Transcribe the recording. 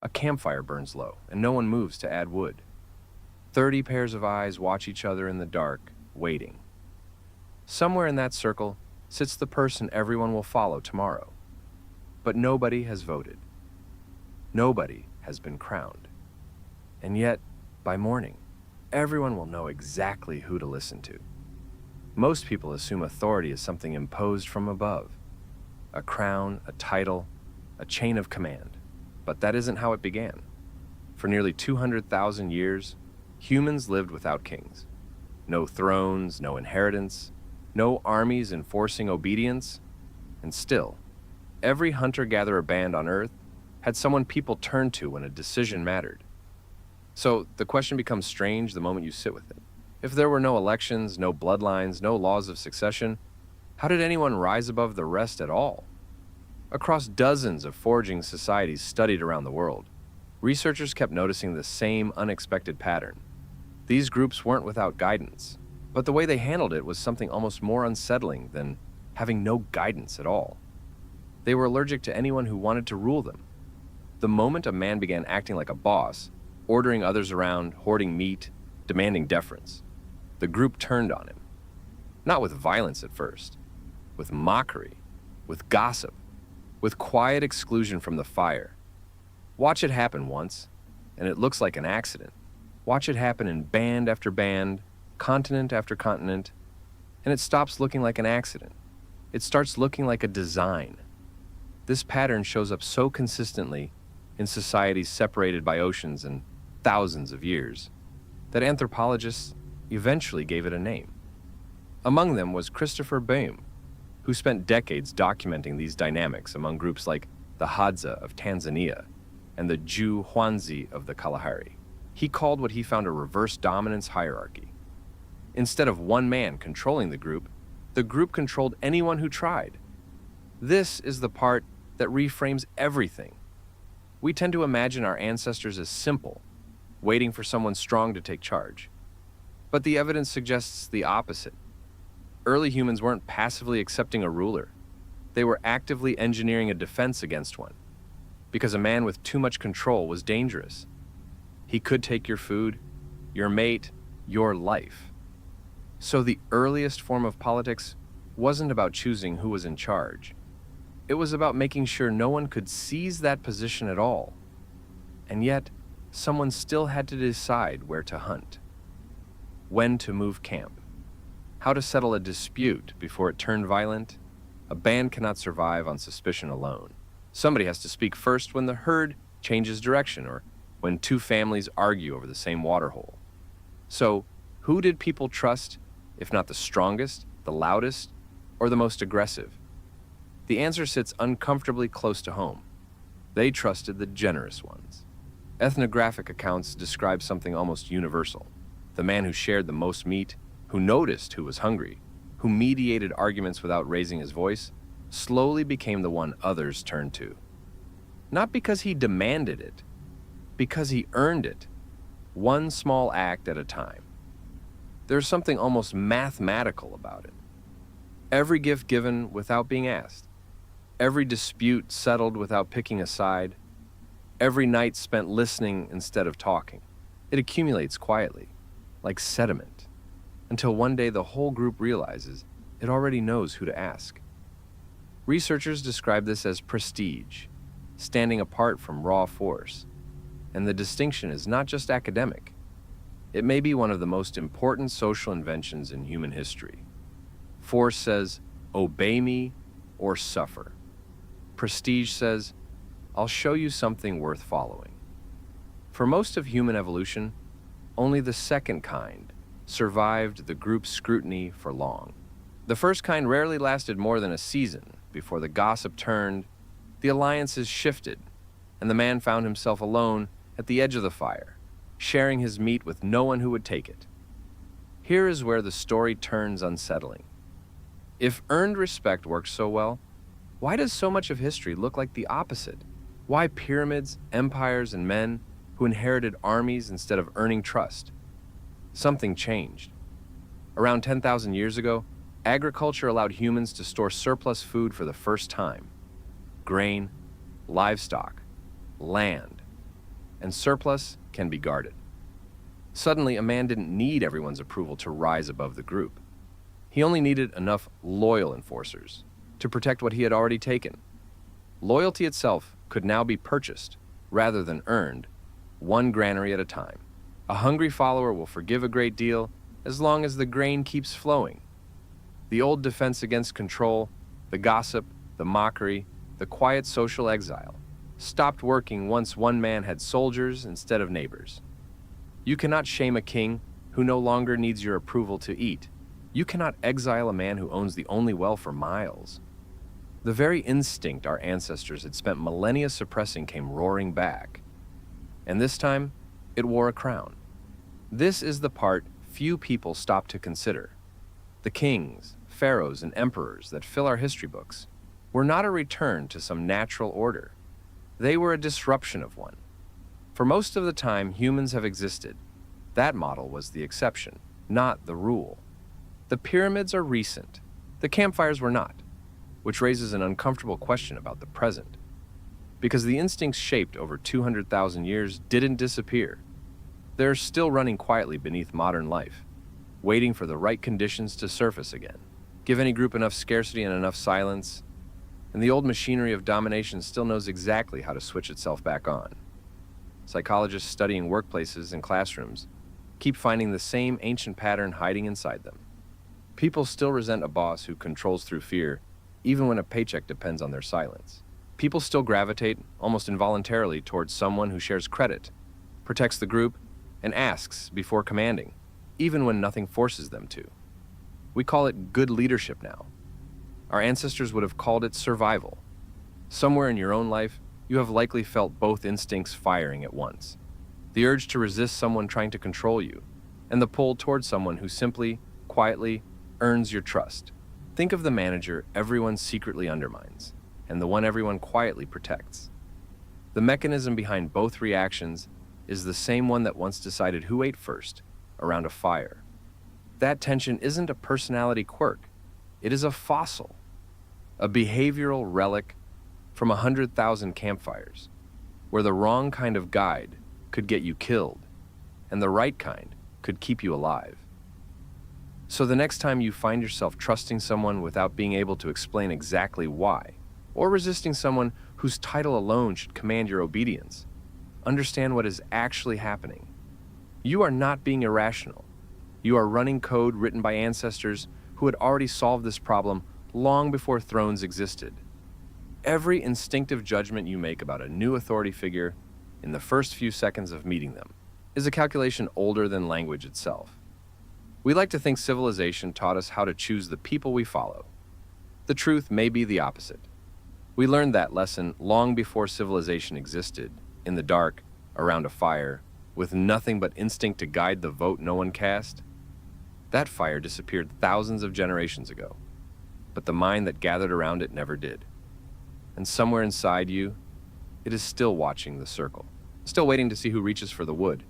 A campfire burns low, and no one moves to add wood. 30 pairs of eyes watch each other in the dark, waiting. Somewhere in that circle sits the person everyone will follow tomorrow. But nobody has voted. Nobody has been crowned. And yet, by morning, everyone will know exactly who to listen to. Most people assume authority is something imposed from above, a crown, a title, a chain of command. But that isn't how it began. For nearly 200,000 years, humans lived without kings. No thrones, no inheritance, no armies enforcing obedience, and still, every hunter-gatherer band on Earth had someone people turned to when a decision mattered. So the question becomes strange the moment you sit with it. If there were no elections, no bloodlines, no laws of succession, how did anyone rise above the rest at all? Across dozens of foraging societies studied around the world, researchers kept noticing the same unexpected pattern. These groups weren't without guidance, but the way they handled it was something almost more unsettling than having no guidance at all. They were allergic to anyone who wanted to rule them. The moment a man began acting like a boss, ordering others around, hoarding meat, demanding deference, the group turned on him. Not with violence at first, with mockery, with gossip, with quiet exclusion from the fire. Watch it happen once, and it looks like an accident. Watch it happen in band after band, continent after continent, and it stops looking like an accident. It starts looking like a design. This pattern shows up so consistently in societies separated by oceans and thousands of years that anthropologists eventually gave it a name. Among them was Christopher Baum, who spent decades documenting these dynamics among groups like the Hadza of Tanzania and the Jew Huanzi of the Kalahari. He called what he found a reverse dominance hierarchy. Instead of one man controlling the group controlled anyone who tried. This is the part that reframes everything. We tend to imagine our ancestors as simple, waiting for someone strong to take charge. But the evidence suggests the opposite. Early humans weren't passively accepting a ruler. They were actively engineering a defense against one, because a man with too much control was dangerous. He could take your food, your mate, your life. So the earliest form of politics wasn't about choosing who was in charge. It was about making sure no one could seize that position at all. And yet, someone still had to decide where to hunt, when to move camp, how to settle a dispute before it turned violent. A band cannot survive on suspicion alone. Somebody has to speak first when the herd changes direction or when two families argue over the same waterhole. So, who did people trust, if not the strongest, the loudest, or the most aggressive? The answer sits uncomfortably close to home. They trusted the generous ones. Ethnographic accounts describe something almost universal. The man who shared the most meat, who noticed who was hungry, who mediated arguments without raising his voice, slowly became the one others turned to. Not because he demanded it, because he earned it, one small act at a time. There's something almost mathematical about it. Every gift given without being asked, every dispute settled without picking a side, every night spent listening instead of talking. It accumulates quietly, like sediment, until one day the whole group realizes it already knows who to ask. Researchers describe this as prestige, standing apart from raw force. And the distinction is not just academic. It may be one of the most important social inventions in human history. Force says, obey me or suffer. Prestige says, I'll show you something worth following. For most of human evolution, only the second kind survived the group's scrutiny for long. The first kind rarely lasted more than a season before the gossip turned, the alliances shifted, and the man found himself alone at the edge of the fire, sharing his meat with no one who would take it. Here is where the story turns unsettling. If earned respect works so well, why does so much of history look like the opposite? Why pyramids, empires, and men who inherited armies instead of earning trust? Something changed. Around 10,000 years ago, agriculture allowed humans to store surplus food for the first time. Grain, livestock, land. and surplus can be guarded. Suddenly, a man didn't need everyone's approval to rise above the group. He only needed enough loyal enforcers to protect what he had already taken. Loyalty itself could now be purchased, rather than earned, one granary at a time. A hungry follower will forgive a great deal as long as the grain keeps flowing. The old defense against control, the gossip, the mockery, the quiet social exile, stopped working once one man had soldiers instead of neighbors. You cannot shame a king who no longer needs your approval to eat. You cannot exile a man who owns the only well for miles. The very instinct our ancestors had spent millennia suppressing came roaring back. And this time, it wore a crown. This is the part few people stop to consider. The kings, pharaohs, and emperors that fill our history books were not a return to some natural order. They were a disruption of one. For most of the time humans have existed, that model was the exception, not the rule. The pyramids are recent. The campfires were not, which raises an uncomfortable question about the present. Because the instincts shaped over 200,000 years didn't disappear. They're still running quietly beneath modern life, waiting for the right conditions to surface again. Give any group enough scarcity and enough silence, and the old machinery of domination still knows exactly how to switch itself back on. Psychologists studying workplaces and classrooms keep finding the same ancient pattern hiding inside them. People still resent a boss who controls through fear, even when a paycheck depends on their silence. People still gravitate, almost involuntarily, towards someone who shares credit, protects the group, and asks before commanding, even when nothing forces them to. We call it good leadership now. Our ancestors would have called it survival. Somewhere in your own life, you have likely felt both instincts firing at once. The urge to resist someone trying to control you, and the pull towards someone who simply, quietly, earns your trust. Think of the manager everyone secretly undermines, and the one everyone quietly protects. The mechanism behind both reactions is the same one that once decided who ate first around a fire. That tension isn't a personality quirk. It is a fossil, a behavioral relic from 100,000 campfires, where the wrong kind of guide could get you killed, and the right kind could keep you alive. So the next time you find yourself trusting someone without being able to explain exactly why, or resisting someone whose title alone should command your obedience, understand what is actually happening. You are not being irrational. You are running code written by ancestors who had already solved this problem long before thrones existed. Every instinctive judgment you make about a new authority figure in the first few seconds of meeting them is a calculation older than language itself. We like to think civilization taught us how to choose the people we follow. The truth may be the opposite. We learned that lesson long before civilization existed, in the dark, around a fire, with nothing but instinct to guide the vote no one cast. That fire disappeared thousands of generations ago, but the mind that gathered around it never did. And somewhere inside you, it is still watching the circle, still waiting to see who reaches for the wood,